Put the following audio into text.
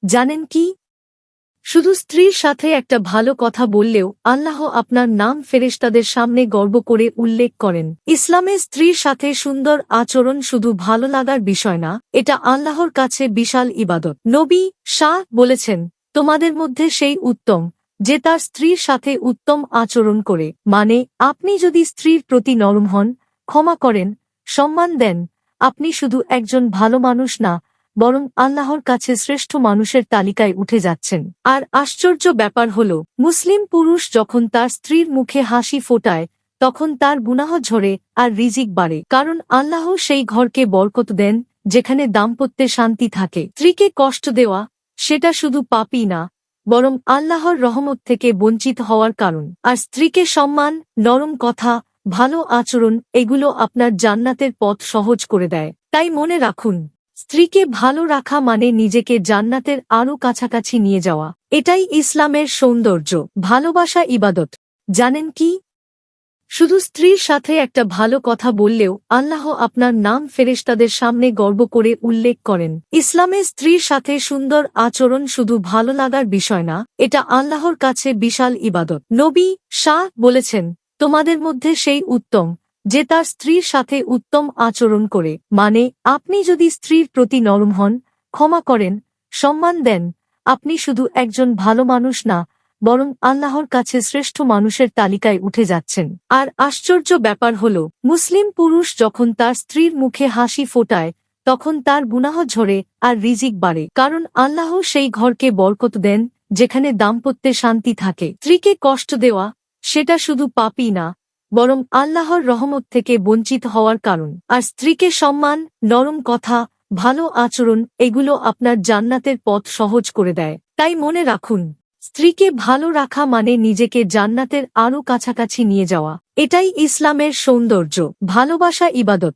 জানেন কি, শুধু স্ত্রীর সাথে একটা ভালো কথা বললেও আল্লাহ আপনার নাম ফেরেশতাদের সামনে গর্ব করে উল্লেখ করেন। ইসলামে স্ত্রীর সাথে সুন্দর আচরণ শুধু ভালো লাগার বিষয় না, এটা আল্লাহর কাছে বিশাল ইবাদত। নবী শাহ বলেছেন, তোমাদের মধ্যে সেই উত্তম যে তার স্ত্রীর সাথে উত্তম আচরণ করে। মানে, আপনি যদি স্ত্রীর প্রতি নরম হন, ক্ষমা করেন, সম্মান দেন, আপনি শুধু একজন ভালো মানুষ না, বরং আল্লাহর কাছে শ্রেষ্ঠ মানুষের তালিকায় উঠে যাচ্ছেন। আর আশ্চর্য ব্যাপার হল, মুসলিম পুরুষ যখন তার স্ত্রীর মুখে হাসি ফোটায়, তখন তার গুনাহ ঝরে আর রিজিক বাড়ে। কারণ আল্লাহ সেই ঘরকে বরকত দেন যেখানে দাম্পত্যে শান্তি থাকে। স্ত্রীকে কষ্ট দেওয়া, সেটা শুধু পাপই না, বরং আল্লাহর রহমত থেকে বঞ্চিত হওয়ার কারণ। আর স্ত্রীকে সম্মান, নরম কথা, ভালো আচরণ, এগুলো আপনার জান্নাতের পথ সহজ করে দেয়। তাই মনে রাখুন, স্ত্রীকে ভালো রাখা মানে নিজেকে জান্নাতের আরও কাছাকাছি নিয়ে যাওয়া। এটাই ইসলামের সৌন্দর্য। ভালোবাসা ইবাদত। জানেন কি, শুধু স্ত্রীর সাথে একটা ভালো কথা বললেও আল্লাহ আপনার নাম ফেরেশতাদের সামনে গর্ব করে উল্লেখ করেন। ইসলামে স্ত্রীর সাথে সুন্দর আচরণ শুধু ভালো লাগার বিষয় না, এটা আল্লাহর কাছে বিশাল ইবাদত। নবী শাহ বলেছেন, তোমাদের মধ্যে সেই উত্তম যে তার স্ত্রীর সাথে উত্তম আচরণ করে। মানে, আপনি যদি স্ত্রীর প্রতি নরম হন, ক্ষমা করেন, সম্মান দেন, আপনি শুধু একজন ভালো মানুষ না, বরং আল্লাহর কাছে শ্রেষ্ঠ মানুষের তালিকায় উঠে যাচ্ছেন। আর আশ্চর্য ব্যাপার হল, মুসলিম পুরুষ যখন তার স্ত্রীর মুখে হাসি ফোটায়, তখন তার গুনাহ ঝরে আর রিজিক বাড়ে। কারণ আল্লাহ সেই ঘরকে বরকত দেন যেখানে দাম্পত্যে শান্তি থাকে। স্ত্রীকে কষ্ট দেওয়া, সেটা শুধু পাপই না, বরং আল্লাহর রহমত থেকে বঞ্চিত হওয়ার কারণ। আর স্ত্রীকে সম্মান, নরম কথা, ভালো আচরণ, এগুলো আপনার জান্নাতের পথ সহজ করে দেয়। তাই মনে রাখুন, স্ত্রীকে ভালো রাখা মানে নিজেকে জান্নাতের আরও কাছাকাছি নিয়ে যাওয়া। এটাই ইসলামের সৌন্দর্য। ভালোবাসা ইবাদত।